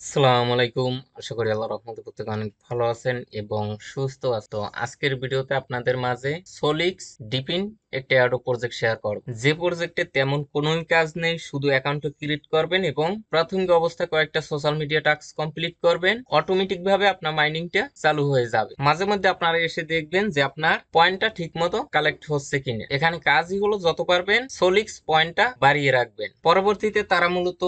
আসসালামু আলাইকুম। আশা করি আল্লাহর রহমতে প্রত্যেকে অনেক ভালো আছেন এবং সুস্থ আছেন। তো আজকের ভিডিওতে আপনাদের মাঝে সোলিক্স ডিপিন একটা অ্যাডো প্রজেক্ট শেয়ার করব, যে প্রজেক্টে তেমন কোনোই কাজ নেই, শুধু অ্যাকাউন্ট ক্রিয়েট করবেন এবং প্রাথমিক অবস্থায় কয়েকটা সোশ্যাল মিডিয়া টাস্ক কমপ্লিট করবেন। অটোমেটিক ভাবে আপনার মাইনিংটা চালু হয়ে যাবে। মাঝে মধ্যে আপনারা এসে দেখবেন যে আপনার পয়েন্টটা ঠিক মতো কালেক্ট হচ্ছে কিনা। এখানে কাজই হলো যত পারবেন সোলিক্স পয়েন্টটা বাড়িয়ে রাখবেন। পরবর্তীতে তারা মূলত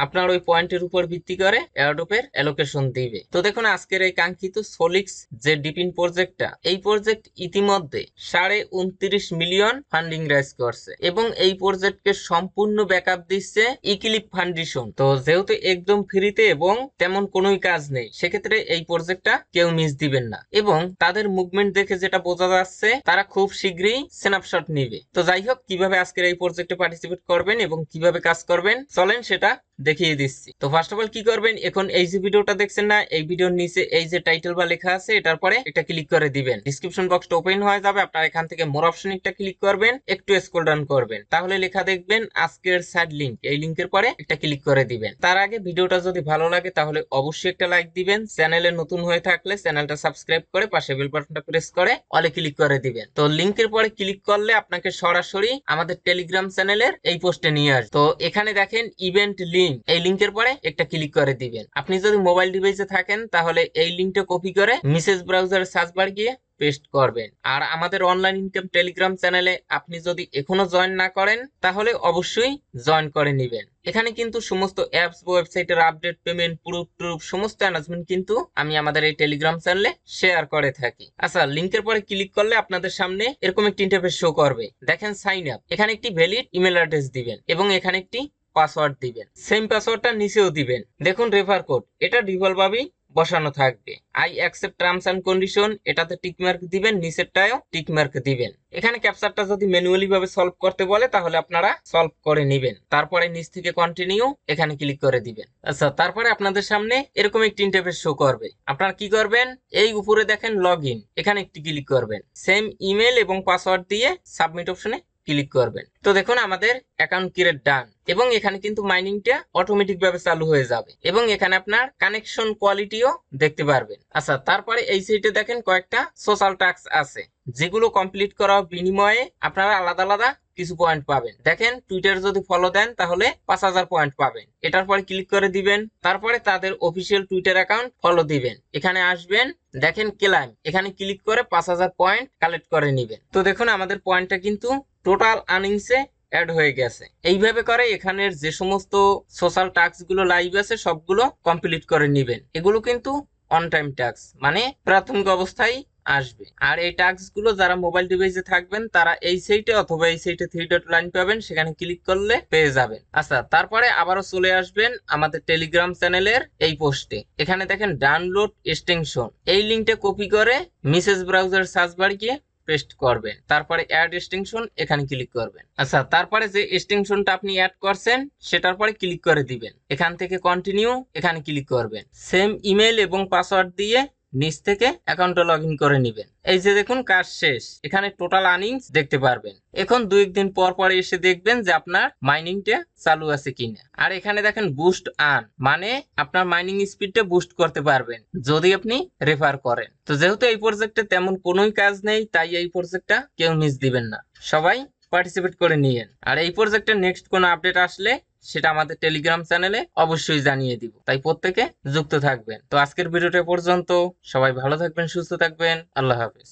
আপনার ওই পয়েন্টের উপর ভিত্তি করে এয়ারড্রপের অ্যালোকেশন দিবে। তো দেখুন, আজকের এই কাঙ্ক্ষিত সোলিক্স যে ডিপিন প্রজেক্টটা, এই প্রজেক্ট ইতিমধ্যে 29.5 মিলিয়ন ফান্ডিং রাইজ করছে এবং এই প্রজেক্টকে সম্পূর্ণ ব্যাকআপ দিচ্ছে ইক্লিপ ফাউন্ডেশন। তো যেহেতু একদম ফ্রিতে এবং তেমন কোনোই কাজ নেই, সেক্ষেত্রে এই প্রজেক্টটা কেউ মিস দিবেন না এবং তাদের মুভমেন্ট দেখে যেটা বোঝা যাচ্ছে তারা খুব শীঘ্রই স্ন্যাপশট নিবে। তো যাই হোক, কিভাবে আজকের এই প্রজেক্টে পার্টিসিপেট করবেন এবং কিভাবে কাজ করবেন চলেন সেটা দেখিয়ে দিচ্ছি। তো ফার্স্ট অফ অল কি করবেন, এখন এই যে ভিডিওটা দেখছেন না, এই ভিডিওর নিচে এই যে টাইটেল বা লেখা আছে, এটার পরে একটা ক্লিক করে দিবেন। ডিসক্রিপশন বক্সটা ওপেন হয়ে যাবে, আপনারা এখান থেকে মোর অপশন একটা ক্লিক করবেন, একটু স্ক্রল ডাউন করবেন, তাহলে লেখা দেখবেন আজকের সাইড লিংক। এই লিংকের পরে একটা ক্লিক করে দিবেন। তার আগে ভিডিওটা যদি ভালো লাগে তাহলে অবশ্যই একটা লাইক দিবেন। চ্যানেলে নতুন হয়ে থাকলে চ্যানেলটা সাবস্ক্রাইব করে পাশে বেল বাটনটা প্রেস করে অলে ক্লিক করে দিবেন। তো লিংকের পরে ক্লিক করলে আপনাকে সরাসরি আমাদের টেলিগ্রাম চ্যানেলের এই পোস্টে নিয়ে আসবে। তো এখানে দেখেন ইভেন্ট লিংক, এই লিংকের পরে একটা ক্লিক করে দিবেন। আপনি যদি মোবাইল ডিভাইসে থাকেন তাহলে এই লিংকটা কপি করে মেসেজ ব্রাউজারে সার্চ বার গিয়ে পেস্ট করবেন। আর আমাদের অনলাইন ইনকাম টেলিগ্রাম চ্যানেলে আপনি যদি এখনো জয়েন না করেন তাহলে অবশ্যই জয়েন করে নেবেন। এখানে কিন্তু সমস্ত অ্যাপস, ওয়েবসাইটের আপডেট, পেমেন্ট, প্রুফ সমস্ত অ্যানাউন্সমেন্ট কিন্তু আমি আমাদের এই টেলিগ্রাম চ্যানেলে শেয়ার করে থাকি। আচ্ছা, লিংকের পরে ক্লিক করলে আপনাদের সামনে এরকম একটি ইন্টারফেস শো করবে। দেখেন সাইন আপ, এখানে একটি ভ্যালিড ইমেল অ্যাড্রেস দিবেন এবং এখানে একটি পাসওয়ার্ড দিবেন। সেম পাসওয়ার্ডটা নিচেও দিবেন। দেখুন রেফার কোড, এটা ডিফল্ট ভাবেই বসানো থাকবে। I accept terms and condition, এটাতে টিক মার্ক দিবেন, নিচেরটায়ও টিক মার্ক দিবেন। এখানে ক্যাপচারটা যদি ম্যানুয়ালি ভাবে সলভ করতে বলে তাহলে আপনারা সলভ করে নেবেন। তারপরে নিচ থেকে কন্টিনিউ এখানে ক্লিক করে দিবেন। আচ্ছা, তারপরে আপনাদের সামনে এরকম একটি ইন্টারফেস শো করবে। আপনারা কি করবেন, এই উপরে দেখেন লগ ইন, এখানে একটি ক্লিক করবেন। সেম ইমেল এবং পাসওয়ার্ড দিয়ে সাবমিট অপশনে ক্লিক করবেন। তো দেখুন আমাদের অ্যাকাউন্ট ক্রিয়েট ডান এবং এখানে কিন্তু মাইনিংটা অটোমেটিক ভাবে চালু হয়ে যাবে এবং এখানে আপনার কানেকশন কোয়ালিটিও দেখতে পারবেন। আচ্ছা, তারপরে এই সাইটে দেখেন কয়েকটা সোশ্যাল টাস্ক আছে, যেগুলো কমপ্লিট করার বিনিময়ে আপনারা আলাদা আলাদা কিছু পয়েন্ট পাবেন। দেখেন টুইটার যদি ফলো দেন তাহলে 5,000 পয়েন্ট পাবেন। এটার পরে ক্লিক করে দিবেন, তারপরে তাদের অফিসিয়াল টুইটার অ্যাকাউন্ট ফলো দিবেন, এখানে আসবেন, দেখেন ক্লাইম, এখানে ক্লিক করে 5,000 পয়েন্ট কালেক্ট করে নেবেন। তো দেখুন আমাদের পয়েন্টটা কিন্তু টোটাল আর্নিংসে অ্যাড হয়ে গেছে। এইভাবে করে এখানের যে সমস্ত সোশ্যাল টাস্ক গুলো লাইভ আছে সবগুলো কমপ্লিট করে নেবেন। এগুলো কিন্তু অন টাইম টাস্ক, মানে প্রাথমিক অবস্থায় আসবে। আর এই টাস্ক গুলো যারা মোবাইল ডিভাইসে থাকবেন তারা এই সাইটে অথবা এই সাইটে 3 ডট লাইন পাবেন, সেখানে ক্লিক করলে পেয়ে যাবেন। আচ্ছা, তারপরে আবারও চলে আসবেন আমাদের টেলিগ্রাম চ্যানেলের এই পোস্টে। এখানে দেখেন ডাউনলোড এক্সটেনশন, এই লিংকটা কপি করে মেসেজ ব্রাউজার সার্চ বার গিয়ে পেস্ট করবেন, তারপরে অ্যাড এক্সটেনশন এখানে ক্লিক করবেন। আচ্ছা, তারপরে যে এক্সটেনশনটা আপনি অ্যাড করছেন সেটার পরে ক্লিক করে দিবেন, এখান থেকে কন্টিনিউ এখানে ক্লিক করবেন। সেম ইমেল এবং পাসওয়ার্ড দিয়ে নিচ থেকে অ্যাকাউন্টে লগ ইন করে নেবেন। এই যে দেখুন কাজ শেষ, এখানে টোটাল আর্নিংস দেখতে পারবেন। এখন 2-1 দিন পর পর এসে দেখবেন যে আপনার মাইনিংটা চালু আছে কিনা। আর এখানে দেখেন বুস্ট আর্ন, মানে আপনার মাইনিং স্পিডটা বুস্ট করতে পারবেন যদি আপনি রেফার করেন। তো যেহেতু এই প্রজেক্টে তেমন কোনোই কাজ নেই, তাই এই প্রজেক্টটা কেউ মিস দিবেন না, সবাই পার্টিসিপেট করে নিয়েন। আর এই প্রজেক্টের নেক্সট কোনো আপডেট আসলে সেটা আমাদের টেলিগ্রাম চ্যানেলে অবশ্যই জানিয়ে দিব, তাই প্রত্যেকে যুক্ত থাকবেন। তো আজকের ভিডিওটা পর্যন্ত, সবাই ভালো থাকবেন, সুস্থ থাকবেন, আল্লাহ হাফেজ।